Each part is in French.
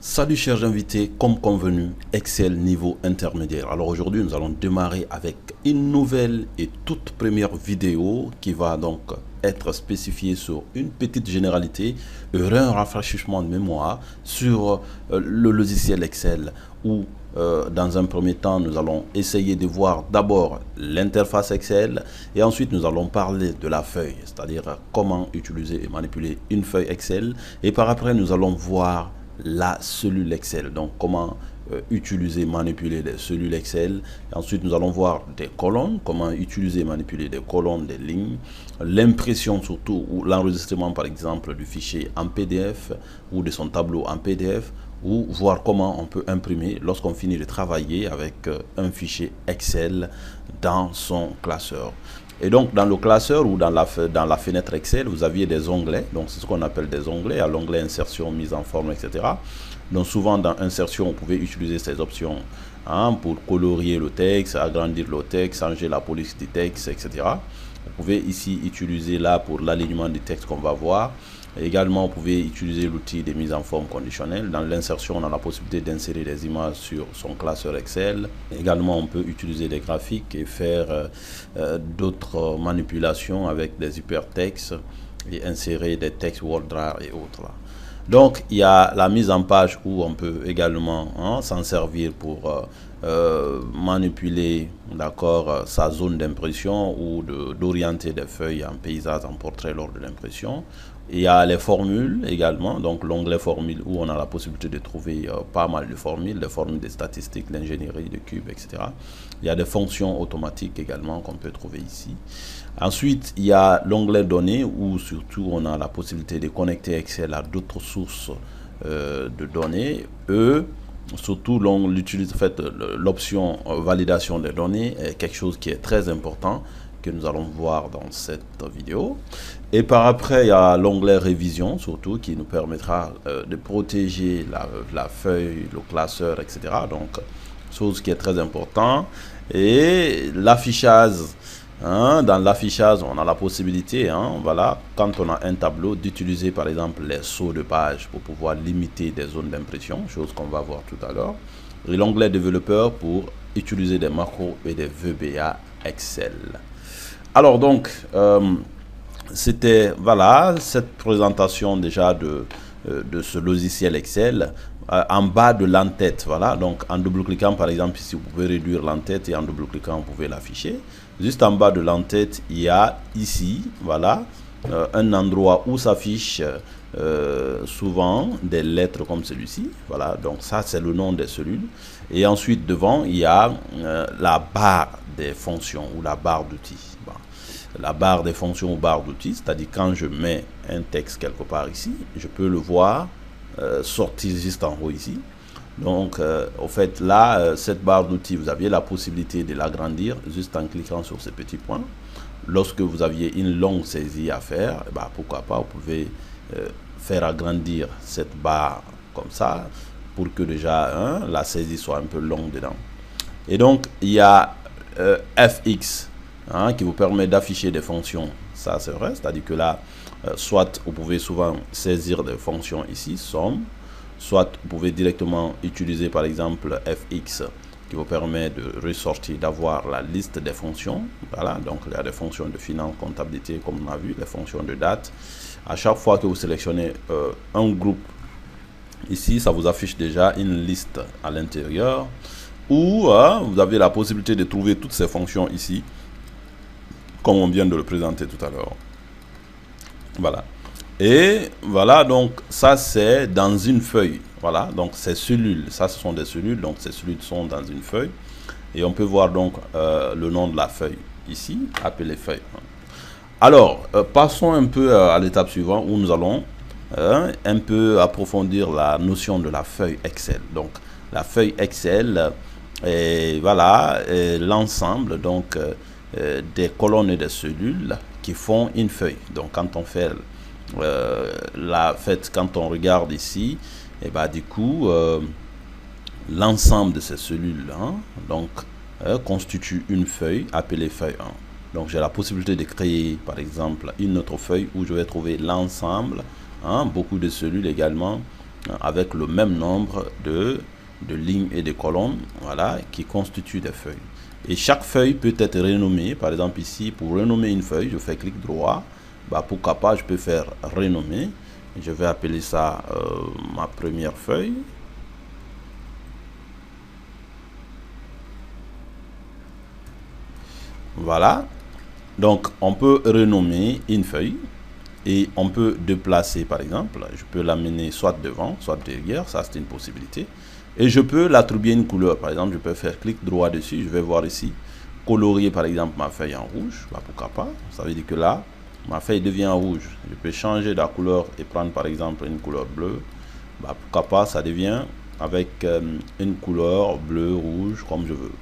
Salut chers invités, comme convenu, Excel niveau intermédiaire. Alors aujourd'hui, nous allons démarrer avec une nouvelle et toute première vidéo qui va donc être spécifiée sur une petite généralité et un rafraîchissement de mémoire sur le logiciel Excel où dans un premier temps, nous allons essayer de voir d'abord l'interface Excel et ensuite nous allons parler de la feuille, c'est-à-dire comment utiliser et manipuler une feuille Excel et par après nous allons voir la cellule Excel. Donc, comment utiliser, manipuler des cellules Excel. Et ensuite, nous allons voir des colonnes, comment utiliser, manipuler des colonnes, des lignes, l'impression surtout, ou l'enregistrement par exemple du fichier en PDF ou de son tableau en PDF, ou voir comment on peut imprimer lorsqu'on finit de travailler avec un fichier Excel dans son classeur. Et donc, dans le classeur ou dans la fenêtre Excel, vous aviez des onglets. Donc, c'est ce qu'on appelle des onglets. À l'onglet insertion, mise en forme, etc. Donc, souvent, dans insertion, vous pouvez utiliser ces options pour colorier le texte, agrandir le texte, changer la police du texte, etc. Vous pouvez ici utiliser là pour l'alignement du texte qu'on va voir. Également, vous pouvez utiliser l'outil de mise en forme conditionnelle. Dans l'insertion, on a la possibilité d'insérer des images sur son classeur Excel. Également, on peut utiliser des graphiques et faire d'autres manipulations avec des hypertextes et insérer des textes WordDraw et autres. Là. Donc, il y a la mise en page où on peut également s'en servir pour manipuler sa zone d'impression ou d'orienter des feuilles en paysage, en portrait lors de l'impression. Il y a les formules également, donc l'onglet formules où on a la possibilité de trouver pas mal de formules, des formules de statistiques, d'ingénierie, de cubes, etc. Il y a des fonctions automatiques également qu'on peut trouver ici. Ensuite, il y a l'onglet données où surtout on a la possibilité de connecter Excel à d'autres sources de données. Surtout l'option validation des données est quelque chose qui est très important que nous allons voir dans cette vidéo. Et par après, il y a l'onglet révision, surtout, qui nous permettra de protéger la feuille, le classeur, etc. Donc, chose qui est très important. Et l'affichage, dans l'affichage, on a la possibilité, voilà, quand on a un tableau, d'utiliser par exemple les sauts de page pour pouvoir limiter des zones d'impression, chose qu'on va voir tout à l'heure. Et l'onglet développeur pour utiliser des macros et des VBA Excel. Alors donc, c'était voilà cette présentation déjà de ce logiciel Excel en bas de l'entête. Voilà, donc en double-cliquant par exemple ici, vous pouvez réduire l'entête et en double-cliquant, vous pouvez l'afficher. Juste en bas de l'entête, il y a ici, voilà, un endroit où s'affiche souvent des lettres comme celui-ci. Voilà, donc ça c'est le nom des cellules. Et ensuite devant, il y a la barre des fonctions ou la barre d'outils. Bon. La barre des fonctions ou barre d'outils, c'est-à-dire quand je mets un texte quelque part ici, je peux le voir sortir juste en haut ici. Donc, au fait, là, cette barre d'outils, vous aviez la possibilité de l'agrandir juste en cliquant sur ces petits points. Lorsque vous aviez une longue saisie à faire, pourquoi pas, vous pouvez faire agrandir cette barre comme ça pour que déjà la saisie soit un peu longue dedans. Et donc, il y a FX qui vous permet d'afficher des fonctions. Ça, c'est vrai, c'est-à-dire que là, soit vous pouvez souvent saisir des fonctions ici, somme, soit vous pouvez directement utiliser par exemple FX qui vous permet de ressortir, d'avoir la liste des fonctions. Voilà, donc il y a des fonctions de finance, comptabilité, comme on a vu, les fonctions de date. À chaque fois que vous sélectionnez un groupe, ici, ça vous affiche déjà une liste à l'intérieur où vous avez la possibilité de trouver toutes ces fonctions ici, comme on vient de le présenter tout à l'heure. Voilà. Et voilà, donc ça c'est dans une feuille. Voilà, donc ces cellules, ça ce sont des cellules, donc ces cellules sont dans une feuille. Et on peut voir donc le nom de la feuille ici, appelée feuille. Alors, passons un peu à l'étape suivante où nous allons un peu approfondir la notion de la feuille Excel. Donc, la feuille Excel, voilà, l'ensemble donc des colonnes et des cellules qui font une feuille. Donc, quand on fait quand on regarde ici, et du coup, l'ensemble de ces cellules donc constitue une feuille appelée feuille 1. Donc j'ai la possibilité de créer par exemple une autre feuille où je vais trouver l'ensemble, beaucoup de cellules également avec le même nombre de lignes et de colonnes, voilà, qui constituent des feuilles. Et chaque feuille peut être renommée. Par exemple ici, pour renommer une feuille, je fais clic droit. Bah, pourquoi pas, je peux faire renommer. Je vais appeler ça ma première feuille. Voilà. Donc, on peut renommer une feuille et on peut déplacer, par exemple. Je peux l'amener soit devant, soit derrière. Ça, c'est une possibilité. Et je peux l'attribuer une couleur. Par exemple, je peux faire clic droit dessus. Je vais voir ici, colorier, par exemple, ma feuille en rouge. Bah, pourquoi pas. Ça veut dire que là, ma feuille devient rouge. Je peux changer la couleur et prendre, par exemple, une couleur bleue. Bah, pourquoi pas, ça devient avec une couleur bleu, rouge, comme je veux.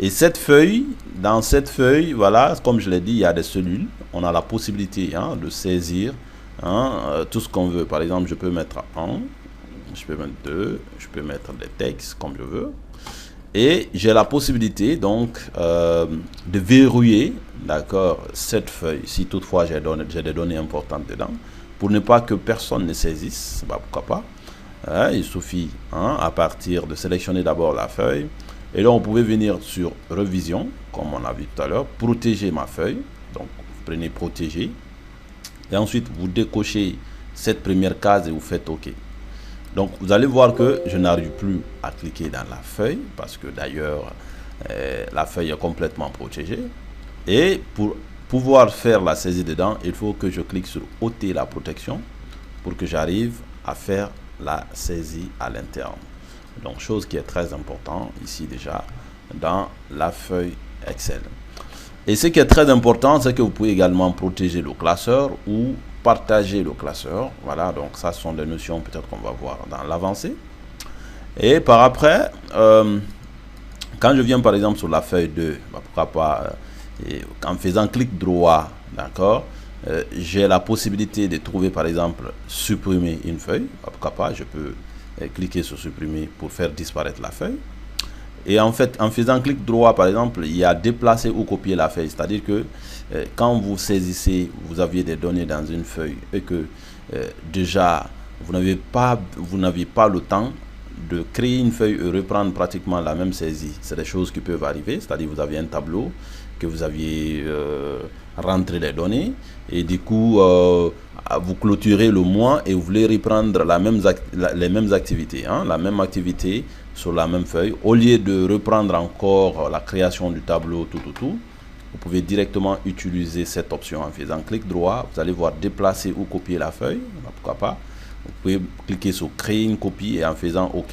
Et cette feuille, dans cette feuille, voilà, comme je l'ai dit, il y a des cellules. On a la possibilité de saisir tout ce qu'on veut. Par exemple, je peux mettre 1, je peux mettre 2, je peux mettre des textes comme je veux. Et j'ai la possibilité donc de verrouiller, d'accord, cette feuille, si toutefois j'ai des données importantes dedans, pour ne pas que personne ne saisisse. Bah, pourquoi pas. Il suffit à partir de sélectionner d'abord la feuille. Et là, on pouvait venir sur révision, comme on a vu tout à l'heure, protéger ma feuille. Donc, vous prenez protéger. Et ensuite, vous décochez cette première case et vous faites OK. Donc, vous allez voir que je n'arrive plus à cliquer dans la feuille, parce que d'ailleurs, la feuille est complètement protégée. Et pour pouvoir faire la saisie dedans, il faut que je clique sur ôter la protection pour que j'arrive à faire la saisie à l'interne. Donc, chose qui est très important ici déjà dans la feuille Excel. Et ce qui est très important, c'est que vous pouvez également protéger le classeur ou partager le classeur. Voilà, donc ça ce sont des notions peut-être qu'on va voir dans l'avancée. Et par après, quand je viens par exemple sur la feuille 2, bah, pourquoi pas, en faisant clic droit, d'accord, j'ai la possibilité de trouver par exemple supprimer une feuille. Bah, pourquoi pas, je peux cliquer sur supprimer pour faire disparaître la feuille. Et en fait, en faisant clic droit, par exemple, il y a déplacer ou copier la feuille. C'est-à-dire que quand vous saisissez, vous aviez des données dans une feuille et que déjà, vous n'avez pas le temps de créer une feuille et reprendre pratiquement la même saisie. C'est des choses qui peuvent arriver. C'est-à-dire vous aviez un tableau que vous aviez rentré les données et du coup, vous clôturez le mois et vous voulez reprendre les mêmes activités, la même activité sur la même feuille. Au lieu de reprendre encore la création du tableau, vous pouvez directement utiliser cette option en faisant clic droit. Vous allez voir déplacer ou copier la feuille. Pourquoi pas. Vous pouvez cliquer sur créer une copie et en faisant OK,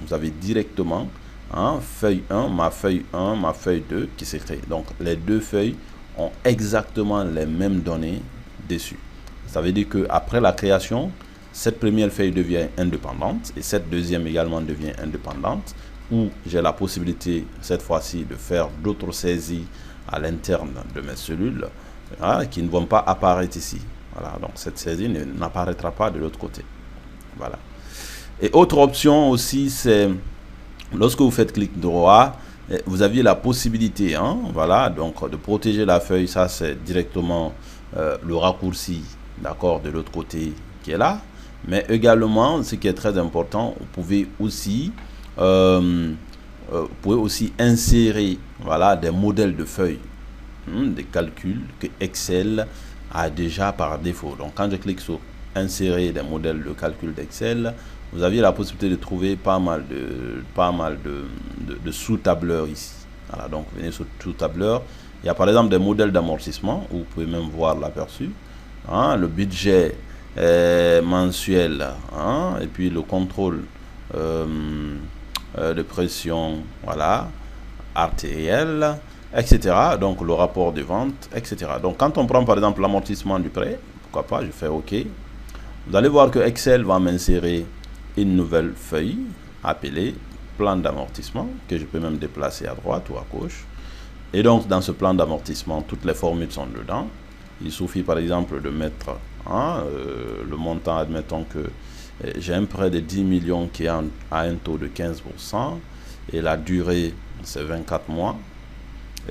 vous avez directement feuille 1, ma feuille 2 qui s'est créée. Donc les deux feuilles ont exactement les mêmes données dessus. Ça veut dire qu'après la création, cette première feuille devient indépendante et cette deuxième également devient indépendante, où j'ai la possibilité cette fois-ci de faire d'autres saisies à l'interne de mes cellules qui ne vont pas apparaître ici. Voilà, donc cette saisie n'apparaîtra pas de l'autre côté. Voilà. Et autre option aussi, c'est lorsque vous faites clic droit, vous aviez la possibilité, voilà, donc de protéger la feuille. Ça, c'est directement le raccourci, d'accord, de l'autre côté qui est là. Mais également, ce qui est très important, vous pouvez aussi insérer, voilà, des modèles de feuilles, des calculs que Excel a déjà par défaut. Donc, quand je clique sur insérer des modèles de calcul d'Excel, vous aviez la possibilité de trouver pas mal de sous-tableurs ici. Voilà, donc venez sur sous-tableur. Il y a par exemple des modèles d'amortissement où vous pouvez même voir l'aperçu. Le budget mensuel et puis le contrôle de pression, voilà, artérielle, etc. Donc le rapport de vente, etc. Donc quand on prend par exemple l'amortissement du prêt, pourquoi pas, je fais OK. Vous allez voir que Excel va m'insérer une nouvelle feuille appelée plan d'amortissement, que je peux même déplacer à droite ou à gauche. Et donc dans ce plan d'amortissement, toutes les formules sont dedans. Il suffit par exemple de mettre le montant, admettons que j'ai un prêt de 10 millions qui est à un taux de 15% et la durée c'est 24 mois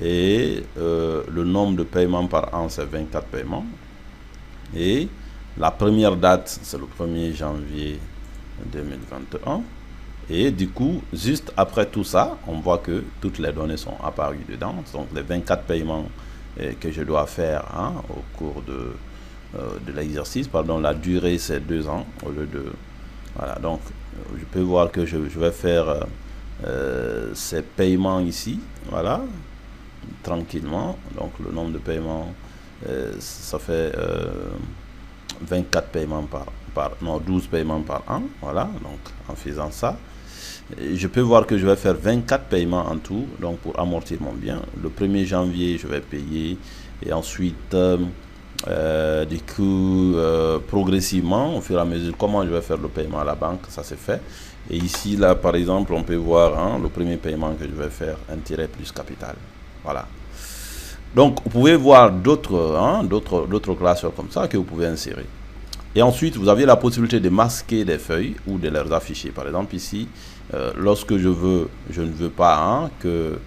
et le nombre de paiements par an c'est 24 paiements et la première date c'est le 1er janvier 2021. Et du coup, juste après tout ça, on voit que toutes les données sont apparues dedans. Donc les 24 paiements que je dois faire au cours de l'exercice. Pardon, la durée c'est 2 ans au lieu de... Voilà, donc je peux voir que je vais faire ces paiements ici. Voilà, tranquillement. Donc le nombre de paiements, ça fait 24 paiements non, 12 paiements par an. Voilà, donc en faisant ça, je peux voir que je vais faire 24 paiements en tout, donc pour amortir mon bien. Le 1er janvier, je vais payer, et ensuite, du coup, progressivement, au fur et à mesure, comment je vais faire le paiement à la banque, ça c'est fait. Et ici, là, par exemple, on peut voir le premier paiement que je vais faire, intérêt plus capital. Voilà. Donc, vous pouvez voir d'autres classeurs comme ça que vous pouvez insérer. Et ensuite, vous avez la possibilité de masquer des feuilles ou de les afficher. Par exemple, ici, lorsque je ne veux pas que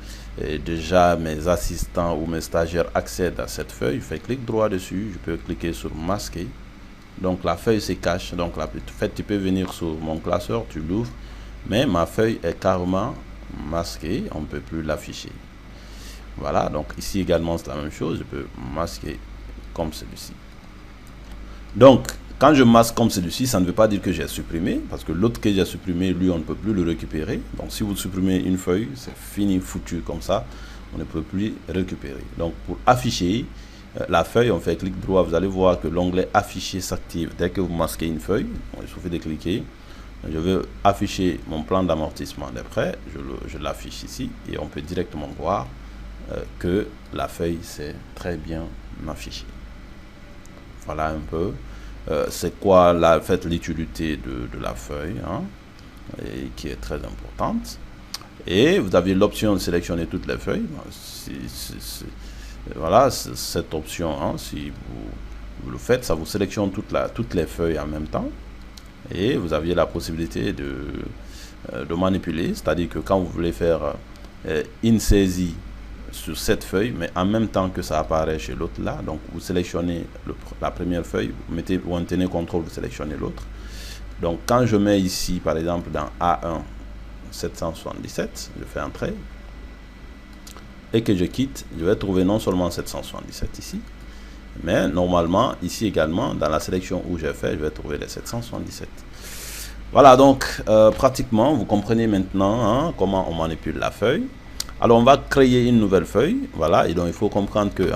déjà mes assistants ou mes stagiaires accèdent à cette feuille, je fais clic droit dessus, je peux cliquer sur masquer. Donc la feuille se cache. Donc en fait, tu peux venir sur mon classeur, tu l'ouvres, mais ma feuille est carrément masquée, on ne peut plus l'afficher. Voilà, donc ici également c'est la même chose, je peux masquer comme celui-ci. Donc quand je masque comme celui-ci, ça ne veut pas dire que j'ai supprimé, parce que l'autre que j'ai supprimé, lui, on ne peut plus le récupérer. Donc si vous supprimez une feuille, c'est fini, foutu comme ça, on ne peut plus récupérer. Donc pour afficher la feuille, on fait clic droit, vous allez voir que l'onglet afficher s'active dès que vous masquez une feuille. Bon, il suffit de cliquer. Je veux afficher mon plan d'amortissement des prêts, je l'affiche ici, et on peut directement voir que la feuille s'est très bien affichée. Voilà un peu. C'est quoi l'utilité de la feuille, et qui est très importante. Et vous avez l'option de sélectionner toutes les feuilles. Voilà, cette option, si vous le faites, ça vous sélectionne toutes les feuilles en même temps. Et vous aviez la possibilité de manipuler, c'est-à-dire que quand vous voulez faire une saisie sur cette feuille, mais en même temps que ça apparaît chez l'autre là, donc vous sélectionnez la première feuille, vous maintenez CTRL, vous sélectionnez l'autre. Donc quand je mets ici par exemple dans A1 777, je fais entrer et que je quitte, je vais trouver non seulement 777 ici, mais normalement ici également dans la sélection où j'ai fait, je vais trouver les 777. Voilà, donc pratiquement vous comprenez maintenant comment on manipule la feuille. Alors on va créer une nouvelle feuille, voilà, et donc il faut comprendre que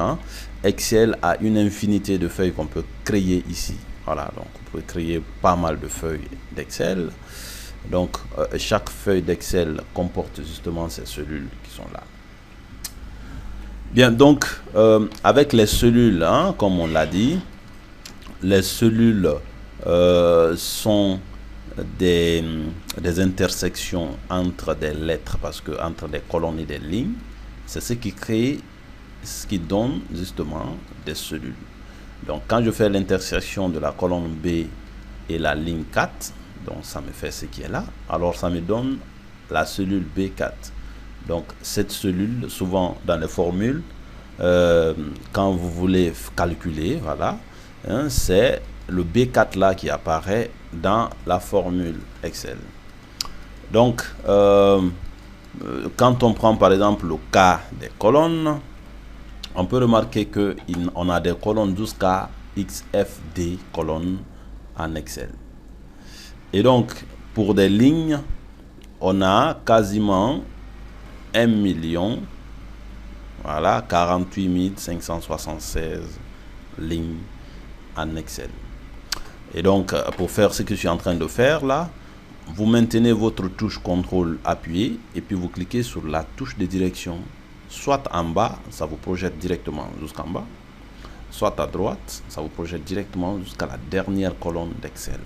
Excel a une infinité de feuilles qu'on peut créer ici. Voilà, donc vous pouvez créer pas mal de feuilles d'Excel. Donc chaque feuille d'Excel comporte justement ces cellules qui sont là. Bien, donc avec les cellules, comme on l'a dit, les cellules sont des intersections entre des lettres, parce que entre des colonnes et des lignes, c'est ce qui crée, ce qui donne justement des cellules. Donc quand je fais l'intersection de la colonne B et la ligne 4, donc ça me fait ce qui est là, alors ça me donne la cellule B4. Donc cette cellule, souvent dans les formules, quand vous voulez calculer, voilà, c'est le B4 là qui apparaît dans la formule Excel. Donc quand on prend par exemple le cas des colonnes, on peut remarquer que on a des colonnes jusqu'à XFD colonnes en Excel. Et donc pour des lignes, on a quasiment 1 million, voilà, 48 576 lignes en Excel. Et donc pour faire ce que je suis en train de faire là, vous maintenez votre touche CTRL appuyé et puis vous cliquez sur la touche de direction, soit en bas, ça vous projette directement jusqu'en bas, soit à droite, ça vous projette directement jusqu'à la dernière colonne d'Excel.